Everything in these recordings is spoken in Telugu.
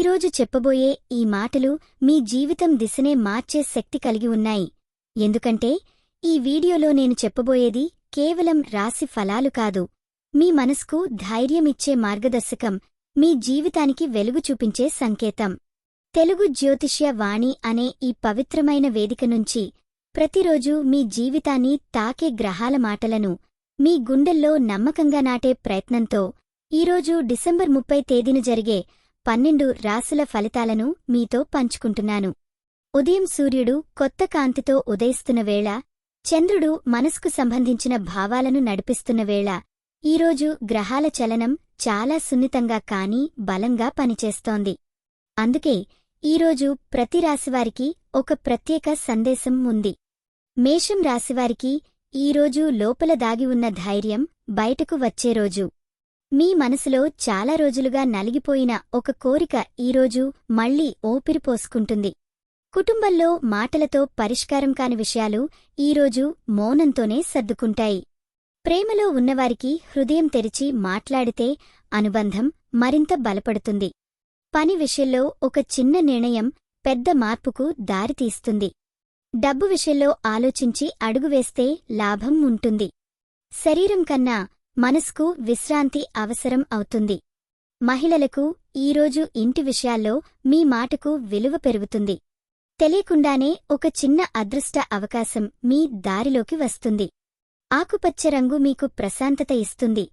ఈరోజు చెప్పబోయే ఈ మాటలు మీ జీవితం దిశనే మార్చే శక్తి కలిగి ఉన్నాయి. ఎందుకంటే ఈ వీడియోలో నేను చెప్పబోయేది కేవలం రాశి ఫలాలు కాదు, మీ మనసుకు ధైర్యమిచ్చే మార్గదర్శకం, మీ జీవితానికి వెలుగు చూపించే సంకేతం. తెలుగు జ్యోతిష్య వాణి అనే ఈ పవిత్రమైన వేదిక నుంచి ప్రతిరోజు మీ జీవితాన్ని తాకే గ్రహాల మాటలను మీ గుండెల్లో నమ్మకంగా నాటే ప్రయత్నంతో ఈరోజు డిసెంబర్ 30 తేదీన జరిగే 12 రాశుల ఫలితాలను మీతో పంచుకుంటున్నాను. ఉదయం సూర్యుడు కొత్త కాంతితో ఉదయిస్తున్న వేళ, చంద్రుడు మనసుకు సంబంధించిన భావాలను నడిపిస్తున్న వేళ, ఈరోజు గ్రహాల చలనం చాలా సున్నితంగా కానీ బలంగా పనిచేస్తోంది. అందుకే ఈరోజు ప్రతి రాశివారికి ఒక ప్రత్యేక సందేశం ఉంది. మేషం రాశివారికి ఈరోజు లోపల దాగి ఉన్న ధైర్యం బయటకు వచ్చే రోజు. మీ మనసులో చాలా రోజులుగా నలిగిపోయిన ఒక కోరిక ఈరోజు మళ్లీ ఊపిరిపోసుకుంటుంది. కుటుంబంలో మాటలతో పరిష్కారం కాని విషయాలు ఈరోజు మౌనంతోనే సర్దుకుంటాయి. ప్రేమలో ఉన్నవారికి హృదయం తెరిచి మాట్లాడితే అనుబంధం మరింత బలపడుతుంది. పని విషయంలో ఒక చిన్న నిర్ణయం పెద్ద మార్పుకు దారితీస్తుంది. డబ్బు విషయంలో ఆలోచించి అడుగువేస్తే లాభం ఉంటుంది. శరీరం కన్నా మనసుకు విశ్రాంతి అవసరం అవుతుంది. మహిళలకు ఈరోజు ఇంటి విషయాల్లో మీ మాటకు విలువ పెరుగుతుంది. తెలియకుండానే ఒక చిన్న అదృష్ట అవకాశం మీ దారిలోకి వస్తుంది. ఆకుపచ్చ రంగు మీకు ప్రశాంతత ఇస్తుంది.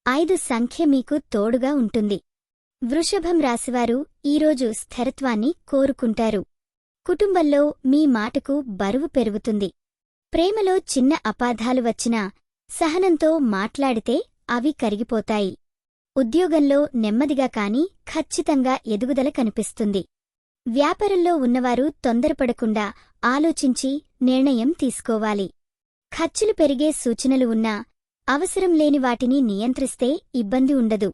5 సంఖ్య మీకు తోడుగా ఉంటుంది. వృషభం రాశివారు ఈరోజు స్థిరత్వాన్ని కోరుకుంటారు. కుటుంబంలో మీ మాటకు బరువు పెరుగుతుంది. ప్రేమలో చిన్న అపార్థాలు వచ్చినా సహనంతో మాట్లాడితే అవి కరిగిపోతాయి. ఉద్యోగంలో నెమ్మదిగా కాని ఖచ్చితంగా ఎదుగుదల కనిపిస్తుంది. వ్యాపారంలో ఉన్నవారు తొందరపడకుండా ఆలోచించి నిర్ణయం తీసుకోవాలి. ఖర్చులు పెరిగే సూచనలు ఉన్నా అవసరం లేని వాటిని నియంత్రిస్తే ఇబ్బంది ఉండదు.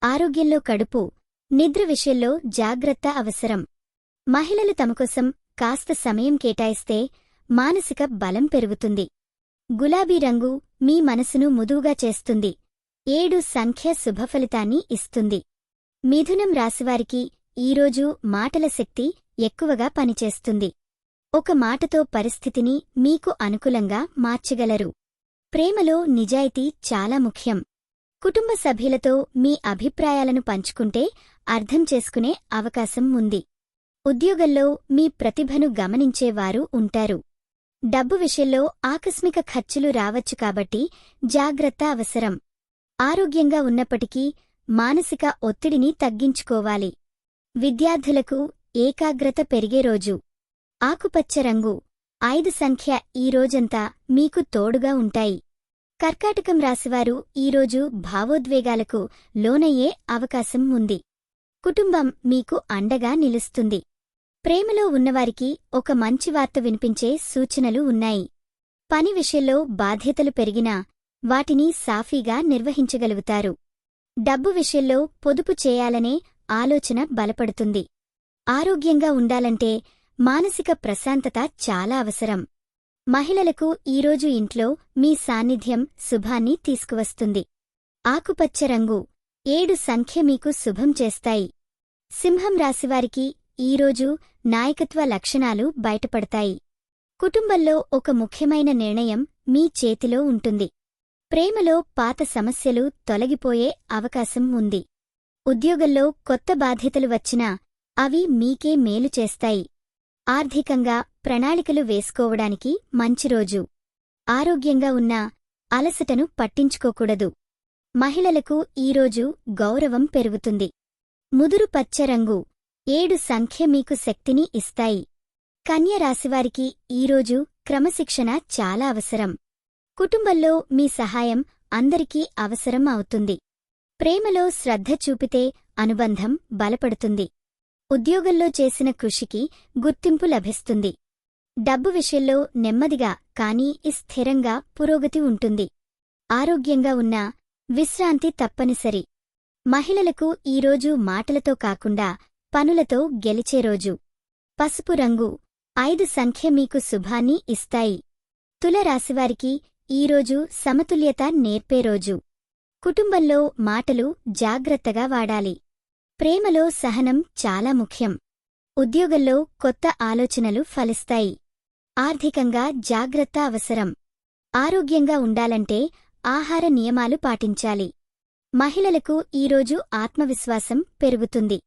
ఆరోగ్యంలో కడుపు, నిద్ర విషయంలో జాగ్రత్త అవసరం. మహిళలు తమకోసం కాస్త సమయం కేటాయిస్తే మానసిక బలం పెరుగుతుంది. గులాబీ రంగు మీ మనసును ముదువుగా చేస్తుంది. 7 సంఖ్య శుభఫలితాన్ని ఇస్తుంది. మిథునం రాశివారికి ఈరోజు మాటల శక్తి ఎక్కువగా పనిచేస్తుంది. ఒక మాటతో పరిస్థితిని మీకు అనుకూలంగా మార్చగలరు. ప్రేమలో నిజాయితీ చాలా ముఖ్యం. కుటుంబ సభ్యులతో మీ అభిప్రాయాలను పంచుకుంటే అర్థం చేసుకునే అవకాశం ఉంది. ఉద్యోగంలో మీ ప్రతిభను గమనించేవారు ఉంటారు. డబ్బు విషయంలో ఆకస్మిక ఖర్చులు రావచ్చు కాబట్టి జాగ్రత్త అవసరం. ఆరోగ్యంగా ఉన్నప్పటికీ మానసిక ఒత్తిడిని తగ్గించుకోవాలి. విద్యార్థులకు ఏకాగ్రత పెరిగే రోజు. ఆకుపచ్చ రంగు 5 సంఖ్య ఈ రోజంతా మీకు తోడుగా ఉంటాయి. కర్కాటకం రాశివారు ఈరోజు భావోద్వేగాలకు లోనయ్యే అవకాశం ఉంది. కుటుంబం మీకు అండగా నిలుస్తుంది. ప్రేమలో ఉన్నవారికి ఒక మంచి వార్త వినిపించే సూచనలు ఉన్నాయి. పని విషయంలో బాధ్యతలు పెరిగినా వాటిని సాఫీగా నిర్వహించగలుగుతారు. డబ్బు విషయంలో పొదుపు చేయాలనే ఆలోచన బలపడుతుంది. ఆరోగ్యంగా ఉండాలంటే మానసిక ప్రశాంతత చాలా అవసరం. మహిళలకు ఈరోజు ఇంట్లో మీ సాన్నిధ్యం శుభాన్ని తీసుకువస్తుంది. ఆకుపచ్చ రంగు 7 సంఖ్య మీకు శుభం చేస్తాయి. సింహం రాశివారికి ఈరోజు నాయకత్వ లక్షణాలు బయటపడతాయి. కుటుంబంలో ఒక ముఖ్యమైన నిర్ణయం మీ చేతిలో ఉంటుంది. ప్రేమలో పాత సమస్యలు తొలగిపోయే అవకాశం ఉంది. ఉద్యోగంలో కొత్త బాధ్యతలు వచ్చినా అవి మీకే మేలు చేస్తాయి. ఆర్థికంగా ప్రణాళికలు వేసుకోవడానికి మంచి రోజు. ఆరోగ్యంగా ఉన్నా అలసటను పట్టించుకోకూడదు. మహిళలకు ఈరోజు గౌరవం పెరుగుతుంది. ముదురు పచ్చ రంగు 7 సంఖ్య మీకు శక్తిని ఇస్తాయి. కన్య రాశివారికి ఈరోజు క్రమశిక్షణ చాలా అవసరం. కుటుంబంలో మీ సహాయం అందరికీ అవసరం అవుతుంది. ప్రేమలో శ్రద్ధ చూపితే అనుబంధం బలపడుతుంది. ఉద్యోగంలో చేసిన కృషికి గుర్తింపు లభిస్తుంది. డబ్బు విషయంలో నెమ్మదిగా కానీ స్థిరంగా పురోగతి ఉంటుంది. ఆరోగ్యంగా ఉన్నా విశ్రాంతి తప్పనిసరి. మహిళలకు ఈరోజు మాటలతో కాకుండా పనులతో గెలిచే రోజు. పసుపు రంగు 5 సంఖ్య మీకు శుభాన్ని ఇస్తాయి. తుల రాశివారికి ఈరోజు సమతుల్యత నేర్పే రోజు. కుటుంబంలో మాటలు జాగ్రత్తగా వాడాలి. ప్రేమలో సహనం చాలా ముఖ్యం. ఉద్యోగంలో కొత్త ఆలోచనలు ఫలిస్తాయి. ఆర్థికంగా జాగ్రత్త అవసరం. ఆరోగ్యంగా ఉండాలంటే ఆహార నియమాలు పాటించాలి. మహిళలకు ఈరోజు ఆత్మవిశ్వాసం పెరుగుతుంది.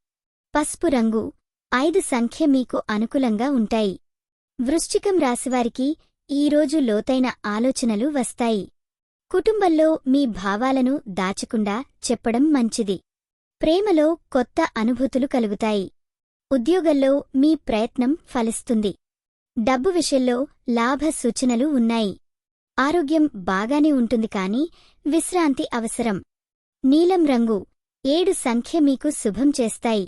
పసుపు రంగు 5 సంఖ్య మీకు అనుకూలంగా ఉంటాయి. వృశ్చికం రాశివారికి ఈరోజు లోతైన ఆలోచనలు వస్తాయి. కుటుంబంలో మీ భావాలను దాచకుండా చెప్పడం మంచిది. ప్రేమలో కొత్త అనుభూతులు కలుగుతాయి. ఉద్యోగంలో మీ ప్రయత్నం ఫలిస్తుంది. డబ్బు విషయంలో లాభ సూచనలు ఉన్నాయి. ఆరోగ్యం బాగానే ఉంటుంది కానీ విశ్రాంతి అవసరం. నీలం రంగు 7 సంఖ్య మీకు శుభం చేస్తాయి.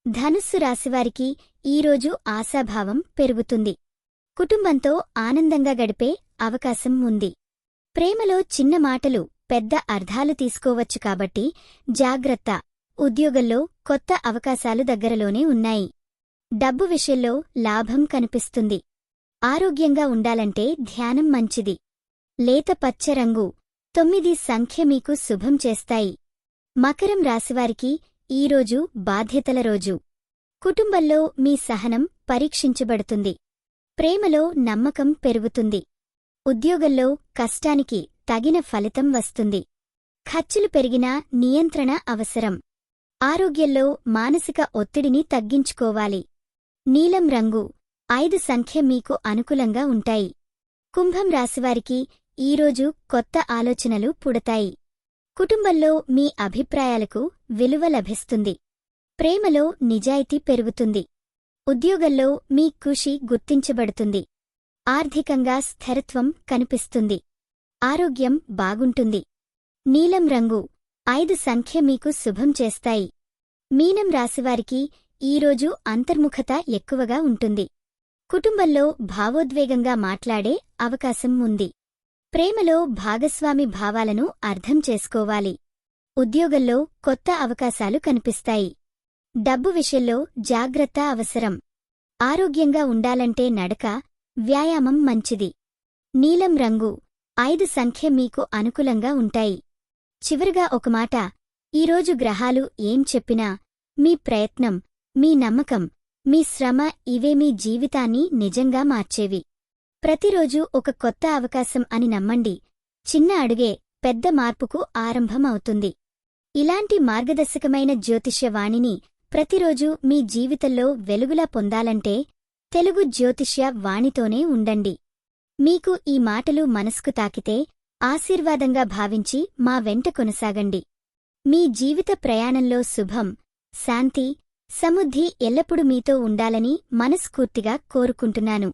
ధనుస్సు రాశివారికి ఈరోజు ఆశాభావం పెరుగుతుంది. కుటుంబంతో ఆనందంగా గడిపే అవకాశం ఉంది. ప్రేమలో చిన్న మాటలు పెద్ద అర్థాలు తీసుకోవచ్చు కాబట్టి జాగ్రత్త. ఉద్యోగంలో కొత్త అవకాశాలు దగ్గరలోనే ఉన్నాయి. డబ్బు విషయంలో లాభం కనిపిస్తుంది. ఆరోగ్యంగా ఉండాలంటే ధ్యానం మంచిది. లేత పచ్చ రంగు 9 సంఖ్య మీకు శుభం చేస్తాయి. మకరం రాశివారికి ఈరోజు బాధ్యతల రోజు. కుటుంబంలో మీ సహనం పరీక్షించబడుతుంది. ప్రేమలో నమ్మకం పెరుగుతుంది. ఉద్యోగంలో కష్టానికి తగిన ఫలితం వస్తుంది. ఖర్చులు పెరిగినా నియంత్రణ అవసరం. ఆరోగ్యంలో మానసిక ఒత్తిడిని తగ్గించుకోవాలి. నీలం రంగు 5 సంఖ్య మీకు అనుకూలంగా ఉంటాయి. కుంభం రాశివారికి ఈరోజు కొత్త ఆలోచనలు పుడతాయి. కుటుంబంలో మీ అభిప్రాయాలకు విలువ లభిస్తుంది. ప్రేమలో నిజాయితీ పెరుగుతుంది. ఉద్యోగంలో మీ కృషి గుర్తించబడుతుంది. ఆర్థికంగా స్థిరత్వం కనిపిస్తుంది. ఆరోగ్యం బాగుంటుంది. నీలం రంగు 5 సంఖ్య మీకు శుభం చేస్తాయి. మీనం రాశివారికి ఈరోజు అంతర్ముఖత ఎక్కువగా ఉంటుంది. కుటుంబంలో భావోద్వేగంగా మాట్లాడే అవకాశం ఉంది. ప్రేమలో భాగస్వామి భావాలను అర్థం చేసుకోవాలి. ఉద్యోగంలో కొత్త అవకాశాలు కనిపిస్తాయి. డబ్బు విషయంలో జాగ్రత్త అవసరం. ఆరోగ్యంగా ఉండాలంటే నడక, వ్యాయామం మంచిది. నీలం రంగు 5 సంఖ్య మీకు అనుకూలంగా ఉంటాయి. చివరగా ఒక మాట, ఈరోజు గ్రహాలు ఏం చెప్పినా మీ ప్రయత్నం, మీ నమ్మకం, మీ శ్రమ ఇవే మీ జీవితాన్ని నిజంగా మార్చేవి. ప్రతిరోజూ ఒక కొత్త అవకాశం అని నమ్మండి. చిన్న అడుగే పెద్ద మార్పుకు ఆరంభం అవుతుంది. ఇలాంటి మార్గదర్శకమైన జ్యోతిష్య వాణిని ప్రతిరోజూ మీ జీవితంలో వెలుగులా పొందాలంటే తెలుగు జ్యోతిష్య వాణితోనే ఉండండి. మీకు ఈ మాటలు మనసుకు తాకితే ఆశీర్వాదంగా భావించి మా వెంట కొనసాగండి. మీ జీవిత ప్రయాణంలో శుభం, శాంతి, సమృద్ధి ఎల్లప్పుడూ మీతో ఉండాలని మనస్ఫూర్తిగా కోరుకుంటున్నాను.